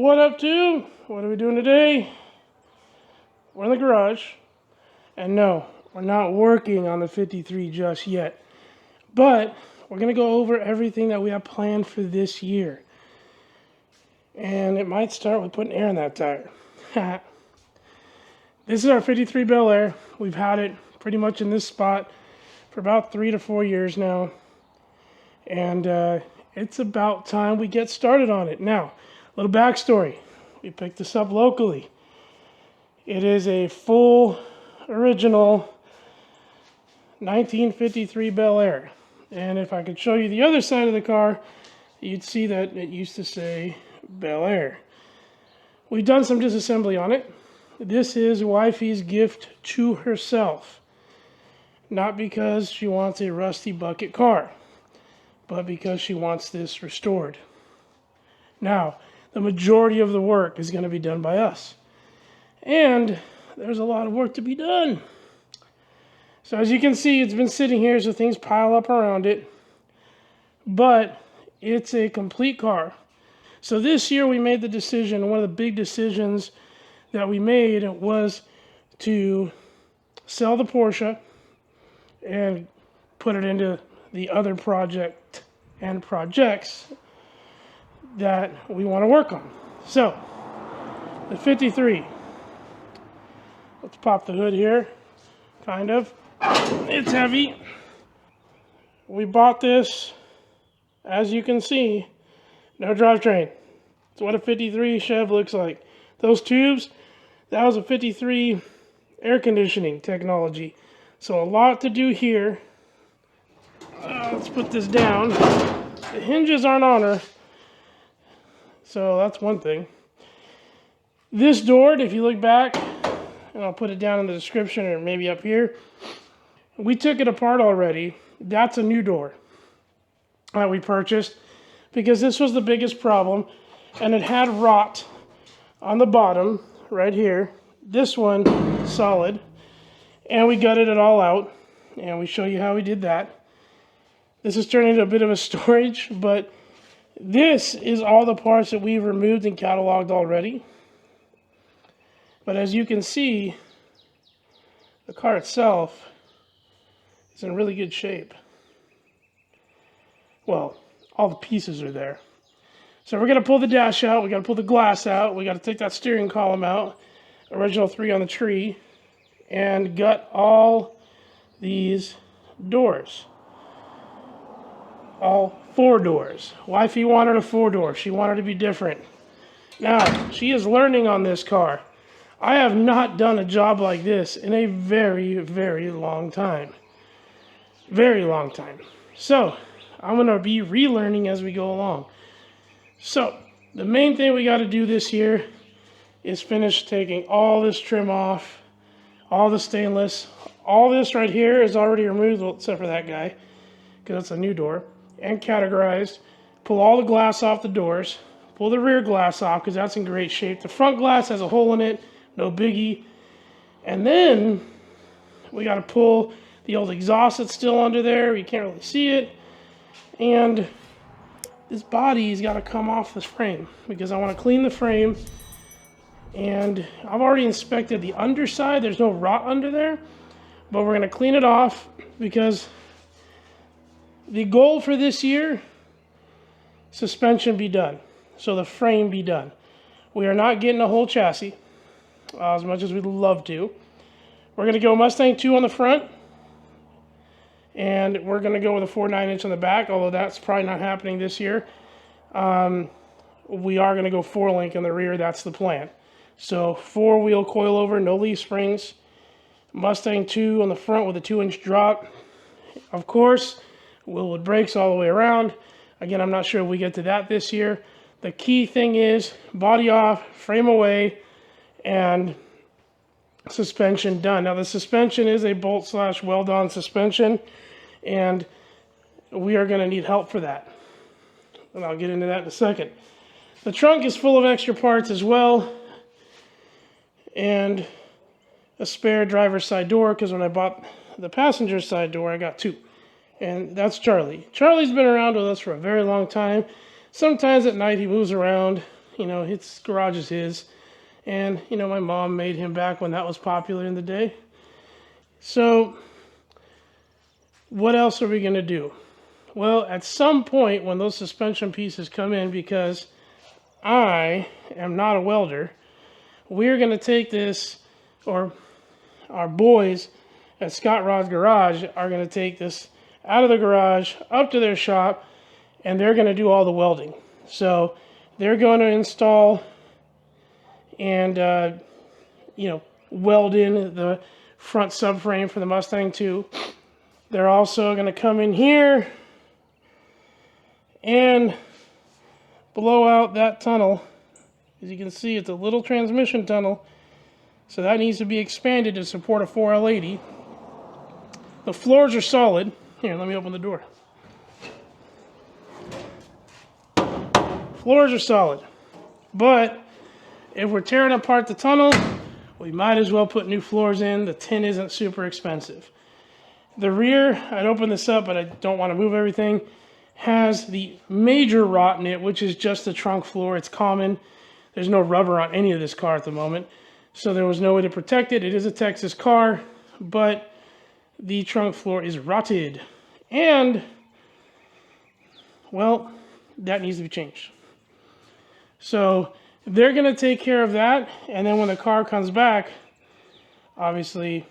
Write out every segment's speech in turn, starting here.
What up, to? What are we doing today? We're in the garage. And no, we're not working on the 53 just yet. But we're going to go over everything that we have planned for this year. And it might start with putting air in that tire. This is our 53 BelAir. We've had it pretty much in this spot for about 3 to 4 years now. And it's about time we get started on it. Now, a little backstory. We picked this up locally. It is a full original 1953 BelAir. And if I could show you the other side of the car, you'd see that it used to say BelAir. We've done some disassembly on it. This is Wifey's gift to herself. Not because she wants a rusty bucket car, but because she wants this restored. Now, the majority of the work is going to be done by us. And there's a lot of work to be done. So as you can see, it's been sitting here, so things pile up around it. But it's a complete car. So this year we made the decision, one of the big decisions that we made was to sell the Porsche and put it into the other project and projects that we want to work on. So, the 53. Let's pop the hood here, kind of. It's heavy. We bought this, as you can see, no drivetrain. It's what a 53 Chev looks like. Those tubes, that was a 53 air conditioning technology. So a lot to do here. Let's put this down. The hinges aren't on her, so that's one thing. This door, if you look back, and I'll put it down in the description or maybe up here, we took it apart already. That's a new door that we purchased because this was the biggest problem, and it had rot on the bottom right here. This one solid, and we gutted it all out, and we show you how we did that. This is turning into a bit of a storage, but this is all the parts that we've removed and cataloged already. But as you can see, the car itself is in really good shape. Well, all the pieces are there. So we're going to pull the dash out, we got to pull the glass out, we got to take that steering column out, original 3 on the tree, and gut all these doors. All 4 doors. Wifey wanted a 4-door. She wanted to be different. Now, she is learning on this car. I have not done a job like this in a very, very long time. Very long time. So, I'm going to be relearning as we go along. So, the main thing we got to do this year is finish taking all this trim off, all the stainless. All this right here is already removed, well, except for that guy, because it's a new door, and categorized. Pull all the glass off the doors. Pull the rear glass off, because that's in great shape. The front glass has a hole in it, no biggie. And then we got to pull the old exhaust that's still under there. You can't really see it. And this body's got to come off this frame, because I want to clean the frame. And I've already inspected the underside. There's no rot under there. But we're going to clean it off, because the goal for this year, suspension be done. So the frame be done. We are not getting a whole chassis, as much as we'd love to. We're going to go Mustang 2 on the front. And we're going to go with a 4.9-inch on the back, although that's probably not happening this year. We are going to go 4-link in the rear. That's the plan. So 4-wheel coilover, no leaf springs. Mustang 2 on the front with a 2-inch drop. Of course, Willwood brakes all the way around. Again, I'm not sure if we get to that this year. The key thing is body off, frame away, and suspension done. Now, the suspension is a bolt/weld-on suspension, and we are going to need help for that. And I'll get into that in a second. The trunk is full of extra parts as well, and a spare driver's side door, because when I bought the passenger side door, I got 2. And that's Charlie. Charlie's been around with us for a very long time. Sometimes at night he moves around You know, his garage is his. And, you know, my mom made him back when that was popular in the day. So, what else are we going to do? Well, at some point when those suspension pieces come in, because I am not a welder, we're going to take this, or our boys at Scott Rod's Garage are going to take this out of the garage, up to their shop, and they're going to do all the welding. So they're going to install and, weld in the front subframe for the Mustang 2. They're also going to come in here and blow out that tunnel. As you can see, it's a little transmission tunnel, so that needs to be expanded to support a 4L80. The floors are solid. Here, let me open the door. Floors are solid, but if we're tearing apart the tunnel, we might as well put new floors in. The tin isn't super expensive. The rear, I'd open this up, but I don't want to move everything, has the major rot in it, which is just the trunk floor. It's common. There's no rubber on any of this car at the moment, so there was no way to protect it. It is a Texas car, but the trunk floor is rotted. And, well, that needs to be changed. So they're going to take care of that, and then when the car comes back, obviously,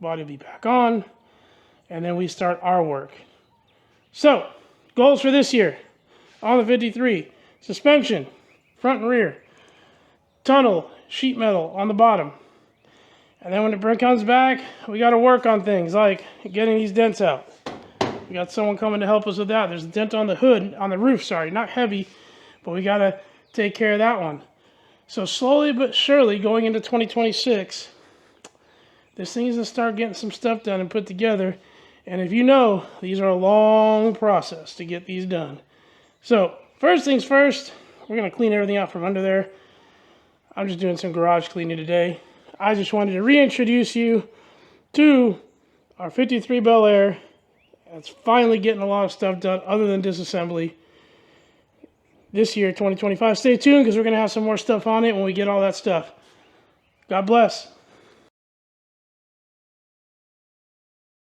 body will be back on, and then we start our work. So, goals for this year on the 53. Suspension, front and rear. Tunnel, sheet metal on the bottom. And then when the comes back, we got to work on things like getting these dents out. We got someone coming to help us with that. There's a dent on the hood, on the roof, sorry, not heavy, but we got to take care of that one. So slowly but surely, going into 2026, this thing is going to start getting some stuff done and put together. And if you know, these are a long process to get these done. So first things first, we're going to clean everything out from under there. I'm just doing some garage cleaning today. I just wanted to reintroduce you to our 53 BelAir. It's finally getting a lot of stuff done other than disassembly this year, 2025. Stay tuned because we're going to have some more stuff on it when we get all that stuff. God bless.